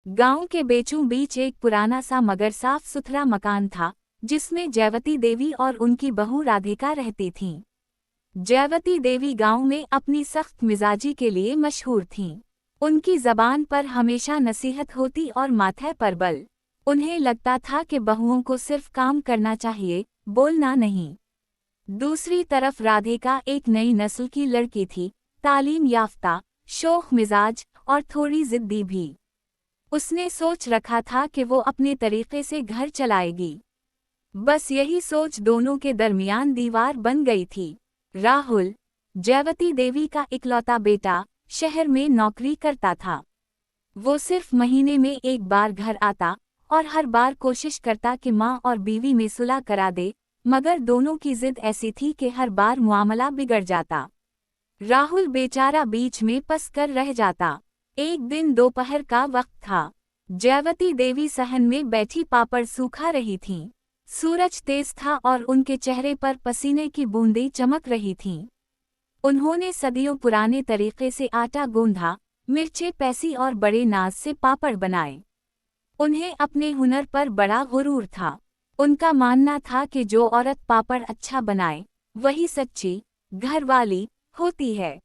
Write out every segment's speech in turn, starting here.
गांव के बीचों बीच एक पुराना सा मगर साफ सुथरा मकान था, जिसमें जयवती देवी और उनकी बहू राधिका रहती थीं। जयवती देवी गांव में अपनी सख्त मिजाजी के लिए मशहूर थीं। उनकी जबान पर हमेशा नसीहत होती और माथे पर बल। उन्हें लगता था कि बहुओं को सिर्फ काम करना चाहिए, बोलना नहीं। दूसरी तरफ राधिका एक नई नस्ल की लड़की थी, तालीम याफ्ता, शोख मिजाज और थोड़ी जिद्दी भी। उसने सोच रखा था कि वो अपने तरीके से घर चलाएगी। बस यही सोच दोनों के दरमियान दीवार बन गई थी। राहुल, जयवती देवी का इकलौता बेटा, शहर में नौकरी करता था। वो सिर्फ महीने में एक बार घर आता और हर बार कोशिश करता कि माँ और बीवी में सुलह करा दे, मगर दोनों की जिद ऐसी थी कि हर बार मामला बिगड़ जाता। राहुल बेचारा बीच में फंस कर रह जाता। एक दिन दोपहर का वक्त था। जयवती देवी सहन में बैठी पापड़ सूखा रही थीं। सूरज तेज था और उनके चेहरे पर पसीने की बूंदें चमक रही थीं। उन्होंने सदियों पुराने तरीके से आटा गूंधा, मिर्चें पैसी और बड़े नाज से पापड़ बनाए। उन्हें अपने हुनर पर बड़ा गुरूर था। उनका मानना था कि जो औरत पापड़ अच्छा बनाए, वही सच्ची घरवाली होती है।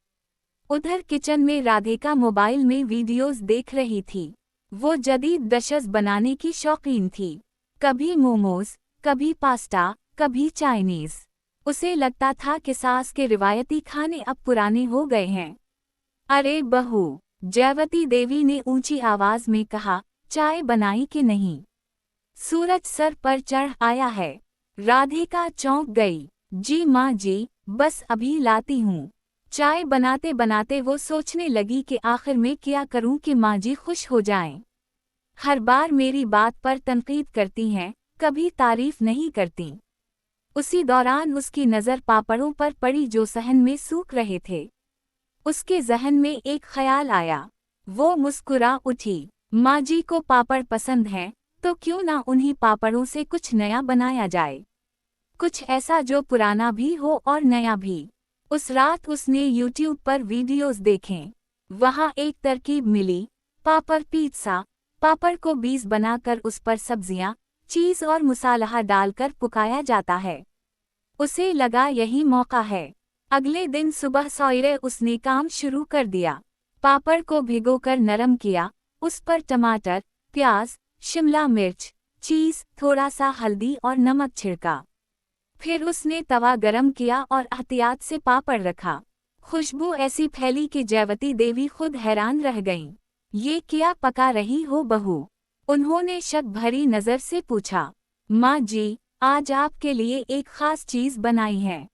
उधर किचन में राधिका मोबाइल में वीडियोस देख रही थी। वो जदीद डिशेस बनाने की शौकीन थी। कभी मोमोज, कभी पास्ता, कभी चाइनीज। उसे लगता था कि सास के रिवायती खाने अब पुराने हो गए हैं। अरे बहू, जयवती देवी ने ऊंची आवाज में कहा, चाय बनाई कि नहीं? सूरज सर पर चढ़ आया है। राधिका चौंक गई। जी माँ जी, बस अभी लाती हूँ। चाय बनाते बनाते वो सोचने लगी कि आखिर में क्या करूं कि माँ जी खुश हो जाएं। हर बार मेरी बात पर तनकीद करती हैं, कभी तारीफ नहीं करती। उसी दौरान उसकी नज़र पापड़ों पर पड़ी जो सहन में सूख रहे थे। उसके जहन में एक ख्याल आया। वो मुस्कुरा उठी। माँ जी को पापड़ पसंद हैं, तो क्यों ना उन्हीं पापड़ों से कुछ नया बनाया जाए। कुछ ऐसा जो पुराना भी हो और नया भी। उस रात उसने YouTube पर वीडियोस देखें। वहाँ एक तरकीब मिली, पापड़ पिज़्ज़ा। पापड़ को बीज बनाकर उस पर सब्जियाँ, चीज़ और मसाला डालकर पकाया जाता है। उसे लगा यही मौका है। अगले दिन सुबह सवेरे उसने काम शुरू कर दिया। पापड़ को भिगोकर नरम किया, उस पर टमाटर, प्याज, शिमला मिर्च, चीज़, थोड़ा सा हल्दी और नमक छिड़का। फिर उसने तवा गरम किया और एहतियात से पापड़ रखा। खुशबू ऐसी फैली कि जयवती देवी खुद हैरान रह गईं। ये क्या पका रही हो बहू? उन्होंने शक भरी नज़र से पूछा। माँ जी, आज आपके लिए एक खास चीज़ बनाई है।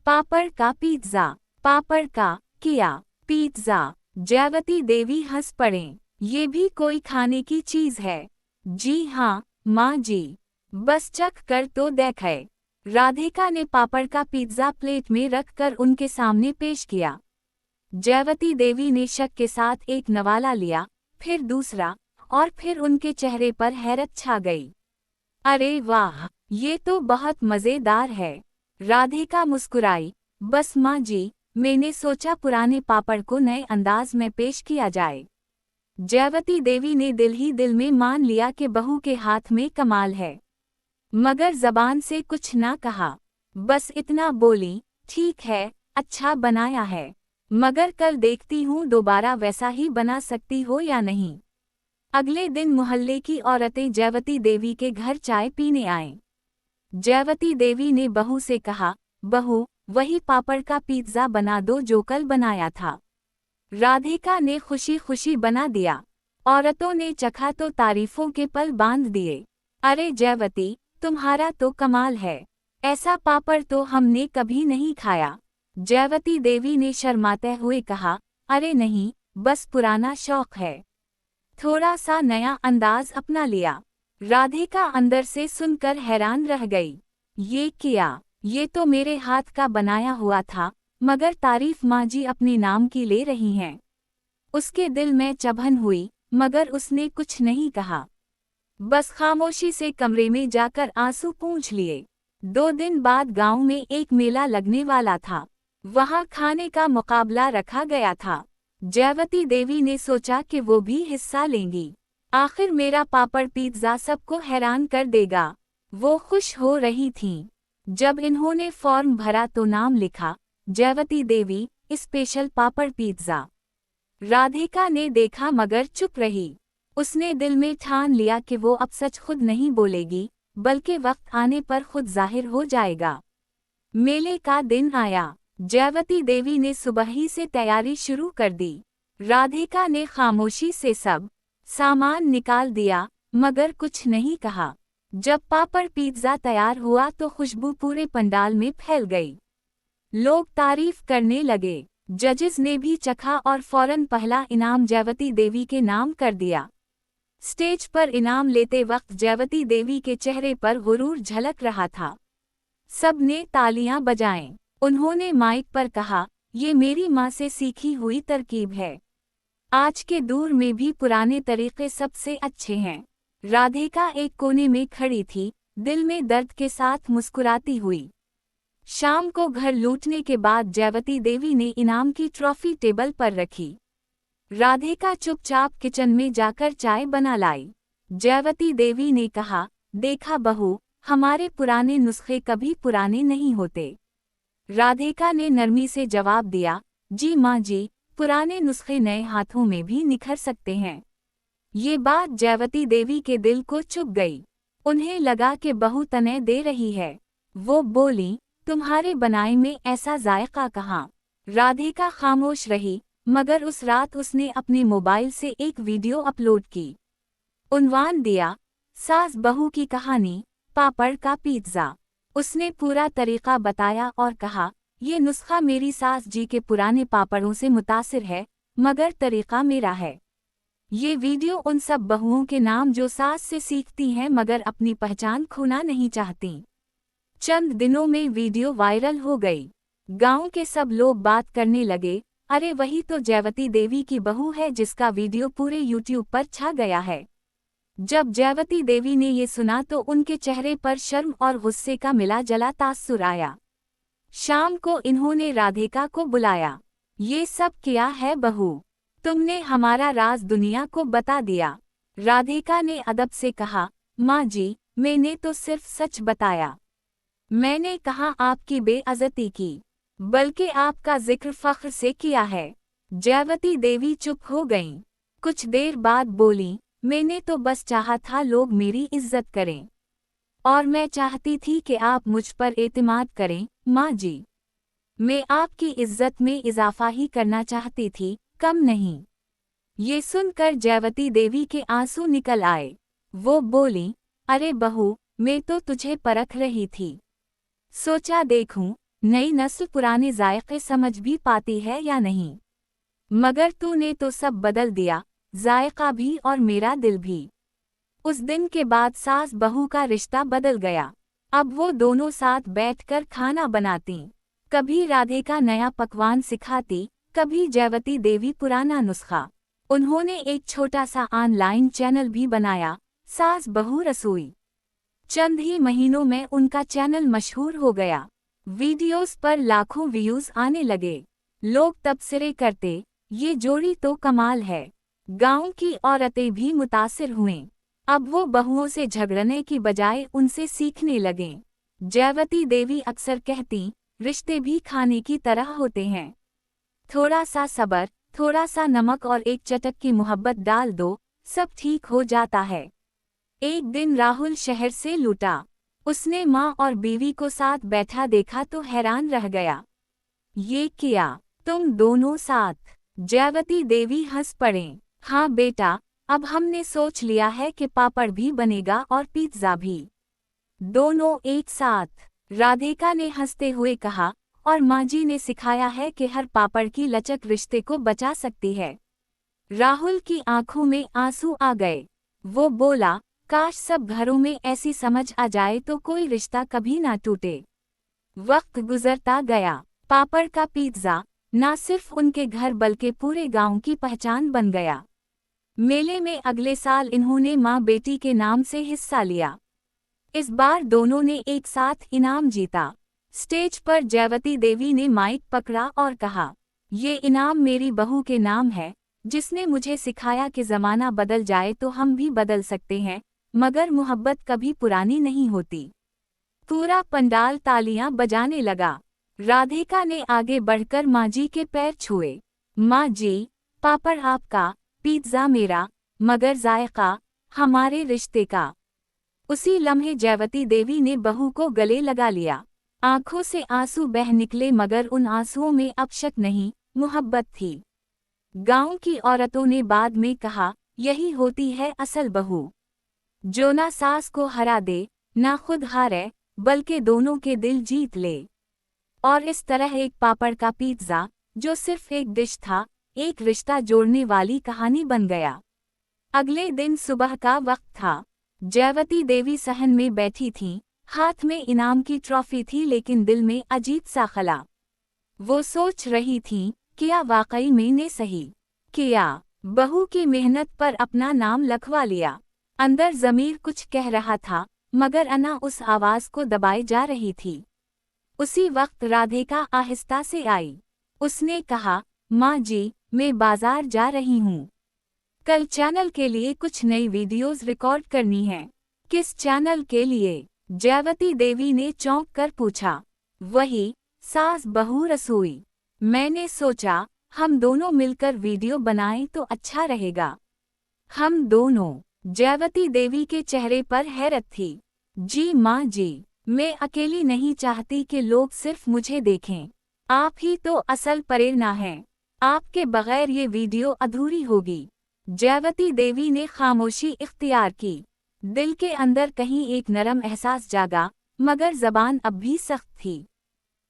पापड़ का पिज़्ज़ा। पापड़ का किया पिज़्ज़ा। जयवती देवी हंस पड़े। ये भी कोई खाने की चीज़ है? जी हाँ माँ जी, बस चख कर तो देखे। राधिका ने पापड़ का पिज़्ज़ा प्लेट में रखकर उनके सामने पेश किया। जयवती देवी ने शक के साथ एक नवाला लिया, फिर दूसरा, और फिर उनके चेहरे पर हैरत छा गई। अरे वाह, ये तो बहुत मज़ेदार है। राधिका मुस्कुराई। बस माँ जी, मैंने सोचा पुराने पापड़ को नए अंदाज में पेश किया जाए। जयवती देवी ने दिल ही दिल में मान लिया कि बहू के हाथ में कमाल है, मगर जबान से कुछ ना कहा। बस इतना बोली, ठीक है, अच्छा बनाया है, मगर कल देखती हूँ दोबारा वैसा ही बना सकती हो या नहीं। अगले दिन मोहल्ले की औरतें जयवती देवी के घर चाय पीने आईं। जयवती देवी ने बहू से कहा, बहू, वही पापड़ का पिज़्ज़ा बना दो जो कल बनाया था। राधिका ने खुशी खुशी बना दिया। औरतों ने चखा तो तारीफों के पल बांध दिए। अरे जयवती, तुम्हारा तो कमाल है, ऐसा पापड़ तो हमने कभी नहीं खाया। जयवती देवी ने शर्माते हुए कहा, अरे नहीं, बस पुराना शौक है, थोड़ा सा नया अंदाज अपना लिया। राधिका अंदर से सुनकर हैरान रह गई। ये किया, ये तो मेरे हाथ का बनाया हुआ था, मगर तारीफ माँ जी अपने नाम की ले रही हैं। उसके दिल में चुभन हुई, मगर उसने कुछ नहीं कहा। बस खामोशी से कमरे में जाकर आंसू पूंछ लिए। 2 दिन बाद गांव में एक मेला लगने वाला था। वहां खाने का मुकाबला रखा गया था। जयवती देवी ने सोचा कि वो भी हिस्सा लेंगी। आखिर मेरा पापड़ पिज्ज़ा सबको हैरान कर देगा। वो खुश हो रही थीं। जब इन्होंने फॉर्म भरा तो नाम लिखा, जयवती देवी, स्पेशल पापड़ पिज्ज़ा। राधिका ने देखा मगर चुप रही। उसने दिल में ठान लिया कि वो अब सच खुद नहीं बोलेगी, बल्कि वक्त आने पर खुद जाहिर हो जाएगा। मेले का दिन आया। जयवती देवी ने सुबह ही से तैयारी शुरू कर दी। राधिका ने खामोशी से सब सामान निकाल दिया, मगर कुछ नहीं कहा। जब पापड़ पिज्ज़ा तैयार हुआ तो खुशबू पूरे पंडाल में फैल गई। लोग तारीफ करने लगे। जजेस ने भी चखा और फौरन पहला इनाम जयवती देवी के नाम कर दिया। स्टेज पर इनाम लेते वक्त जयवती देवी के चेहरे पर गुरूर झलक रहा था। सबने तालियां बजाएं। उन्होंने माइक पर कहा, ये मेरी माँ से सीखी हुई तरकीब है। आज के दौर में भी पुराने तरीके सबसे अच्छे हैं। राधिका एक कोने में खड़ी थी, दिल में दर्द के साथ मुस्कुराती हुई। शाम को घर लौटने के बाद जयवती देवी ने इनाम की ट्रॉफी टेबल पर रखी। राधिका चुपचाप किचन में जाकर चाय बना लाई। जयवती देवी ने कहा, देखा बहू, हमारे पुराने नुस्खे कभी पुराने नहीं होते। राधिका ने नरमी से जवाब दिया, जी माँ जी, पुराने नुस्खे नए हाथों में भी निखर सकते हैं। ये बात जयवती देवी के दिल को चुभ गई। उन्हें लगा कि बहू तने दे रही है। वो बोली, तुम्हारे बनाए में ऐसा जायका कहाँ? राधिका खामोश रही, मगर उस रात उसने अपने मोबाइल से एक वीडियो अपलोड की। उन्वान दिया, सास बहू की कहानी, पापड़ का पिज्ज़ा। उसने पूरा तरीका बताया और कहा, ये नुस्खा मेरी सास जी के पुराने पापड़ों से मुतासिर है, मगर तरीका मेरा है। ये वीडियो उन सब बहुओं के नाम जो सास से सीखती हैं मगर अपनी पहचान खोना नहीं चाहती। चंद दिनों में वीडियो वायरल हो गई। गांव के सब लोग बात करने लगे, अरे वही तो जयवती देवी की बहू है जिसका वीडियो पूरे यूट्यूब पर छा गया है। जब जयवती देवी ने ये सुना तो उनके चेहरे पर शर्म और गुस्से का मिला जला तासुर आया। शाम को इन्होंने राधिका को बुलाया। ये सब किया है बहू, तुमने हमारा राज दुनिया को बता दिया। राधिका ने अदब से कहा, माँ जी, मैंने तो सिर्फ सच बताया। मैंने कहा आपकी बेइज्जती की, बल्कि आपका जिक्र फख्र से किया है। जयवती देवी चुप हो गईं। कुछ देर बाद बोली, मैंने तो बस चाहा था लोग मेरी इज्जत करें। और मैं चाहती थी कि आप मुझ पर एतमाद करें, माँ जी। मैं आपकी इज्जत में इजाफा ही करना चाहती थी, कम नहीं। ये सुनकर जयवती देवी के आंसू निकल आए। वो बोली, अरे बहू, मैं तो तुझे परख रही थी। सोचा देखूं, नई नस्ल पुराने जायके समझ भी पाती है या नहीं। मगर तूने तो सब बदल दिया, जायका भी और मेरा दिल भी। उस दिन के बाद सास बहू का रिश्ता बदल गया। अब वो दोनों साथ बैठकर खाना बनाती। कभी राधिका नया पकवान सिखाती, कभी जयवती देवी पुराना नुस्खा। उन्होंने एक छोटा सा ऑनलाइन चैनल भी बनाया, सास बहू रसोई। चंद ही महीनों में उनका चैनल मशहूर हो गया। वीडियोस पर लाखों व्यूज आने लगे। लोग तबसरे करते, ये जोड़ी तो कमाल है। गांव की औरतें भी मुतासिर हुईं। अब वो बहुओं से झगड़ने की बजाय उनसे सीखने लगें। जयवती देवी अक्सर कहती, रिश्ते भी खाने की तरह होते हैं। थोड़ा सा सब्र, थोड़ा सा नमक और एक चटक की मोहब्बत डाल दो, सब ठीक हो जाता है। एक दिन राहुल शहर से लौटा। उसने माँ और बीवी को साथ बैठा देखा तो हैरान रह गया। ये किया, तुम दोनों साथ? जयवती देवी हंस पड़े। हाँ बेटा, अब हमने सोच लिया है कि पापड़ भी बनेगा और पिज्ज़ा भी। दोनों एक साथ, राधिका ने हंसते हुए कहा, और माँ जी ने सिखाया है कि हर पापड़ की लचक रिश्ते को बचा सकती है। राहुल की आंखों में आंसू आ गए। वो बोला, काश सब घरों में ऐसी समझ आ जाए तो कोई रिश्ता कभी ना टूटे। वक्त गुजरता गया। पापड़ का पिज्ज़ा न सिर्फ उनके घर बल्कि पूरे गांव की पहचान बन गया। मेले में अगले साल इन्होंने माँ बेटी के नाम से हिस्सा लिया। इस बार दोनों ने एक साथ इनाम जीता। स्टेज पर जयवती देवी ने माइक पकड़ा और कहा, ये इनाम मेरी बहू के नाम है, जिसने मुझे सिखाया कि ज़माना बदल जाए तो हम भी बदल सकते हैं, मगर मोहब्बत कभी पुरानी नहीं होती। पूरा पंडाल तालियां बजाने लगा। राधिका ने आगे बढ़कर माँ जी के पैर छुए। माँ जी, पापड़ आपका, पिज़्ज़ा मेरा, मगर जायका हमारे रिश्ते का। उसी लम्हे जयवती देवी ने बहू को गले लगा लिया। आंखों से आंसू बह निकले, मगर उन आंसुओं में अब शक नहीं, मोहब्बत थी। गांव की औरतों ने बाद में कहा, यही होती है असल बहू, जो ना सास को हरा दे, ना खुद हारे, बल्कि दोनों के दिल जीत ले। और इस तरह एक पापड़ का पिज़्ज़ा, जो सिर्फ एक डिश था, एक रिश्ता जोड़ने वाली कहानी बन गया। अगले दिन सुबह का वक्त था। जयवती देवी सहन में बैठी थीं, हाथ में इनाम की ट्रॉफी थी, लेकिन दिल में अजीब सा खला। वो सोच रही थीं, क्या वाकई मैंने सही किया, बहू की मेहनत पर अपना नाम लिखवा लिया। अंदर ज़मीर कुछ कह रहा था, मगर अना उस आवाज़ को दबाए जा रही थी। उसी वक्त राधिका आहिस्ता से आई। उसने कहा, माँ जी, मैं बाजार जा रही हूँ। कल चैनल के लिए कुछ नई वीडियोस रिकॉर्ड करनी है। किस चैनल के लिए? जयवती देवी ने चौंक कर पूछा। वही, सास बहू रसोई। मैंने सोचा, हम दोनों मिलकर वीडियो बनाएं तो अच्छा रहेगा। हम दोनों? जयवती देवी के चेहरे पर हैरत थी। जी माँ जी, मैं अकेली नहीं चाहती कि लोग सिर्फ मुझे देखें। आप ही तो असल प्रेरणा हैं। आपके बगैर ये वीडियो अधूरी होगी। जयवती देवी ने खामोशी इख्तियार की। दिल के अंदर कहीं एक नरम एहसास जागा, मगर ज़बान अब भी सख्त थी।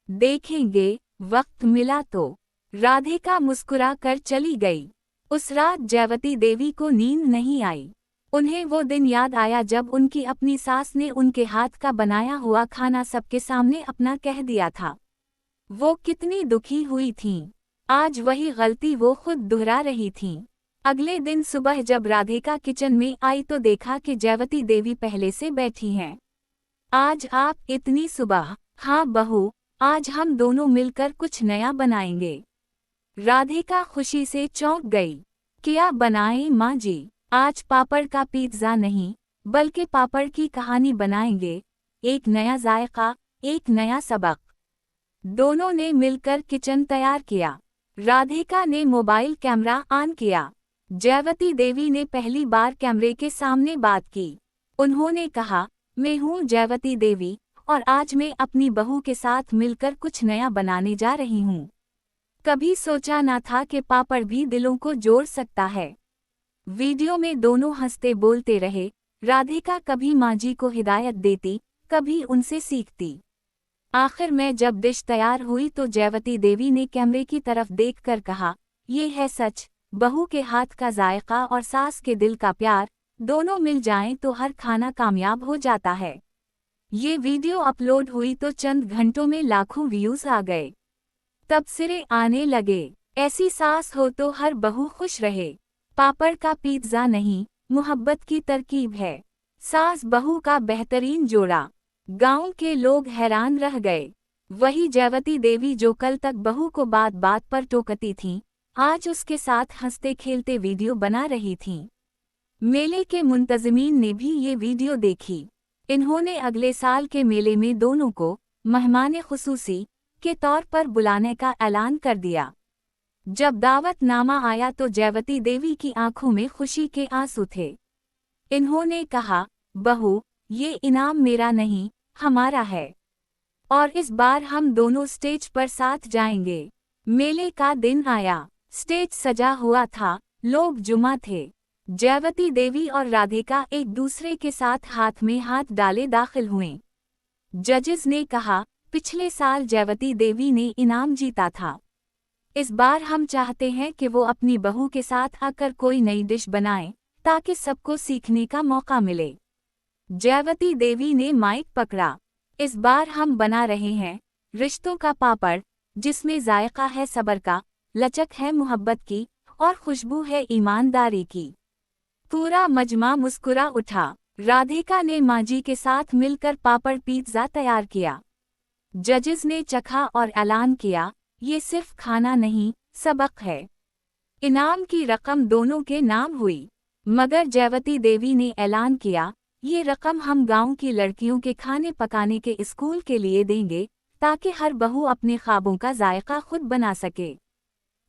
देखेंगे, वक्त मिला तो। राधिका मुस्कुरा कर चली गई। उस रात जयवती देवी को नींद नहीं आई। उन्हें वो दिन याद आया जब उनकी अपनी सास ने उनके हाथ का बनाया हुआ खाना सबके सामने अपना कह दिया था। वो कितनी दुखी हुई थीं। आज वही गलती वो खुद दोहरा रही थीं। अगले दिन सुबह जब राधिका किचन में आई तो देखा कि जयवती देवी पहले से बैठी हैं। आज आप इतनी सुबह? हाँ बहू, आज हम दोनों मिलकर कुछ नया बनाएंगे। राधिका खुशी से चौंक गई। क्या बनाएं माँ जी? आज पापड़ का पिज़्ज़ा नहीं, बल्कि पापड़ की कहानी बनाएंगे। एक नया जायका, एक नया सबक। दोनों ने मिलकर किचन तैयार किया। राधिका ने मोबाइल कैमरा ऑन किया। जयवती देवी ने पहली बार कैमरे के सामने बात की। उन्होंने कहा, मैं हूँ जयवती देवी, और आज मैं अपनी बहू के साथ मिलकर कुछ नया बनाने जा रही हूँ। कभी सोचा ना था कि पापड़ भी दिलों को जोड़ सकता है। वीडियो में दोनों हंसते बोलते रहे। राधिका कभी माँ जी को हिदायत देती, कभी उनसे सीखती। आखिर में जब डिश तैयार हुई तो जयवती देवी ने कैमरे की तरफ देखकर कहा, ये है सच, बहू के हाथ का जायका और सास के दिल का प्यार, दोनों मिल जाएं तो हर खाना कामयाब हो जाता है। ये वीडियो अपलोड हुई तो चंद घंटों में लाखों व्यूज आ गए। तब सिरे आने लगे, ऐसी सास हो तो हर बहू खुश रहे। पापड़ का पिज़्ज़ा नहीं, मोहब्बत की तरकीब है। सास बहू का बेहतरीन जोड़ा। गांव के लोग हैरान रह गए। वही जयवती देवी जो कल तक बहू को बात बात पर टोकती थीं, आज उसके साथ हंसते खेलते वीडियो बना रही थीं। मेले के मुंतज़मीन ने भी ये वीडियो देखी। इन्होंने अगले साल के मेले में दोनों को मेहमान खुसूसी के तौर पर बुलाने का ऐलान कर दिया। जब दावतनामा आया तो जयवती देवी की आंखों में खुशी के आंसू थे। इन्होंने कहा, बहू, ये इनाम मेरा नहीं, हमारा है, और इस बार हम दोनों स्टेज पर साथ जाएंगे। मेले का दिन आया। स्टेज सजा हुआ था, लोग जुमा थे। जयवती देवी और राधिका एक दूसरे के साथ हाथ में हाथ डाले दाखिल हुए। जजेस ने कहा, पिछले साल जयवती देवी ने इनाम जीता था। इस बार हम चाहते हैं कि वो अपनी बहू के साथ आकर कोई नई डिश बनाएं, ताकि सबको सीखने का मौका मिले। जयवती देवी ने माइक पकड़ा। इस बार हम बना रहे हैं रिश्तों का पापड़, जिसमें जायका है सब्र का, लचक है मोहब्बत की, और खुशबू है ईमानदारी की। पूरा मजमा मुस्कुरा उठा। राधिका ने माँ जी के साथ मिलकर पापड़ पिज़्ज़ा तैयार किया। जजेस ने चखा और ऐलान किया, ये सिर्फ खाना नहीं, सबक है। इनाम की रकम दोनों के नाम हुई, मगर जयवती देवी ने ऐलान किया, ये रकम हम गांव की लड़कियों के खाने पकाने के स्कूल के लिए देंगे, ताकि हर बहू अपने ख्वाबों का जायका खुद बना सके।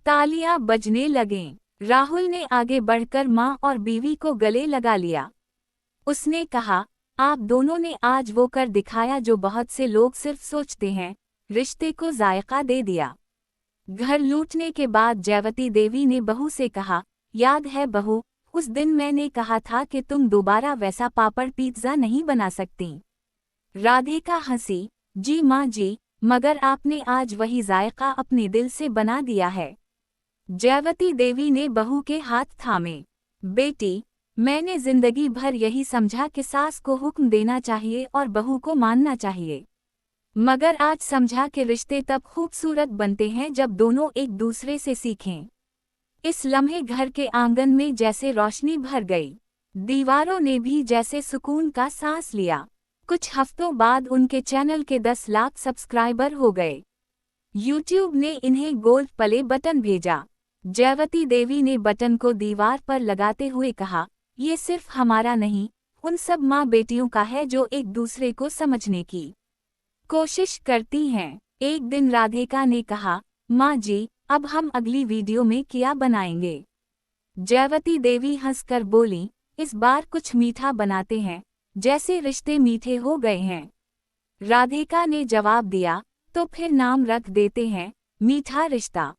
तालियां बजने लगें। राहुल ने आगे बढ़कर मां और बीवी को गले लगा लिया। उसने कहा, आप दोनों ने आज वो कर दिखाया जो बहुत से लोग सिर्फ सोचते हैं, रिश्ते को जायका दे दिया। घर लूटने के बाद जयवती देवी ने बहू से कहा, याद है बहू, उस दिन मैंने कहा था कि तुम दोबारा वैसा पापड़ पिज्जा नहीं बना सकती। राधिका हंसी, जी माँ जी, मगर आपने आज वही जायका अपने दिल से बना दिया है। जयवती देवी ने बहू के हाथ थामे। बेटी, मैंने जिंदगी भर यही समझा कि सास को हुक्म देना चाहिए और बहू को मानना चाहिए, मगर आज समझा कि रिश्ते तब खूबसूरत बनते हैं जब दोनों एक दूसरे से सीखें। इस लम्हे घर के आंगन में जैसे रोशनी भर गई, दीवारों ने भी जैसे सुकून का सांस लिया। कुछ हफ्तों बाद उनके चैनल के 10 लाख सब्सक्राइबर हो गए। यूट्यूब ने इन्हें गोल्ड प्ले बटन भेजा। जयवती देवी ने बटन को दीवार पर लगाते हुए कहा, ये सिर्फ हमारा नहीं, उन सब माँ बेटियों का है जो एक दूसरे को समझने की कोशिश करती हैं। एक दिन राधिका ने कहा, माँ जी, अब हम अगली वीडियो में क्या बनाएंगे? जयवती देवी हंसकर बोली, इस बार कुछ मीठा बनाते हैं, जैसे रिश्ते मीठे हो गए हैं। राधिका ने जवाब दिया, तो फिर नाम रख देते हैं, मीठा रिश्ता।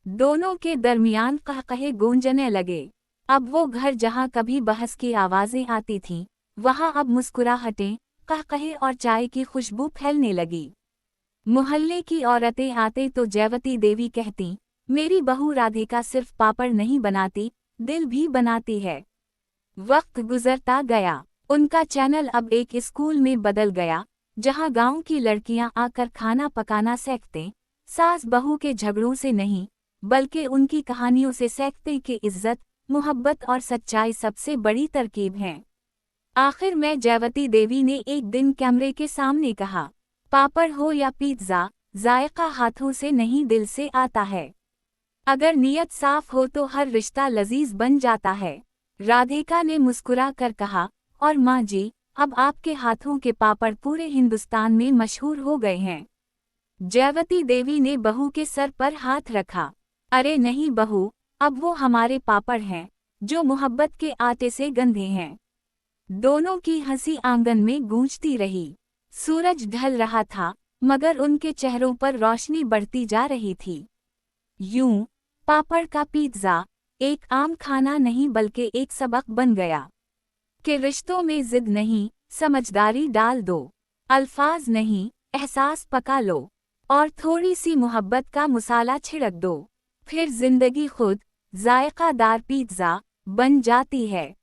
दोनों के दरमियान कहकहे गूंजने लगे। अब वो घर जहाँ कभी बहस की आवाजें आती थीं, वहाँ अब मुस्कुराहटें, कहकहे और चाय की खुशबू फैलने लगी। मोहल्ले की औरतें आते तो जयवती देवी कहती, मेरी बहू राधिका सिर्फ पापड़ नहीं बनाती, दिल भी बनाती है। वक्त गुजरता गया। उनका चैनल अब एक स्कूल में बदल गया, जहाँ गांव की लड़कियां आकर खाना पकाना सीखते, सास बहू के झगड़ों से नहीं, बल्कि उनकी कहानियों से सीखते कि इज्जत, मोहब्बत और सच्चाई सबसे बड़ी तरकीब हैं। आखिर में जयवती देवी ने एक दिन कैमरे के सामने कहा, पापड़ हो या पिज्जा, जायका हाथों से नहीं दिल से आता है। अगर नीयत साफ हो तो हर रिश्ता लजीज बन जाता है। राधिका ने मुस्कुरा कर कहा, और माँ जी, अब आपके हाथों के पापड़ पूरे हिंदुस्तान में मशहूर हो गए हैं। जयवती देवी ने बहू के सर पर हाथ रखा। अरे नहीं बहू, अब वो हमारे पापड़ हैं, जो मोहब्बत के आटे से गंधे हैं। दोनों की हंसी आंगन में गूंजती रही। सूरज ढल रहा था, मगर उनके चेहरों पर रोशनी बढ़ती जा रही थी। यूं, पापड़ का पिज्जा एक आम खाना नहीं बल्कि एक सबक बन गया कि रिश्तों में जिद नहीं, समझदारी डाल दो, अल्फाज नहीं, एहसास पका लो, और थोड़ी सी मोहब्बत का मसाला छिड़क दो, फिर जिंदगी खुद जायकादार पिज्जा बन जाती है।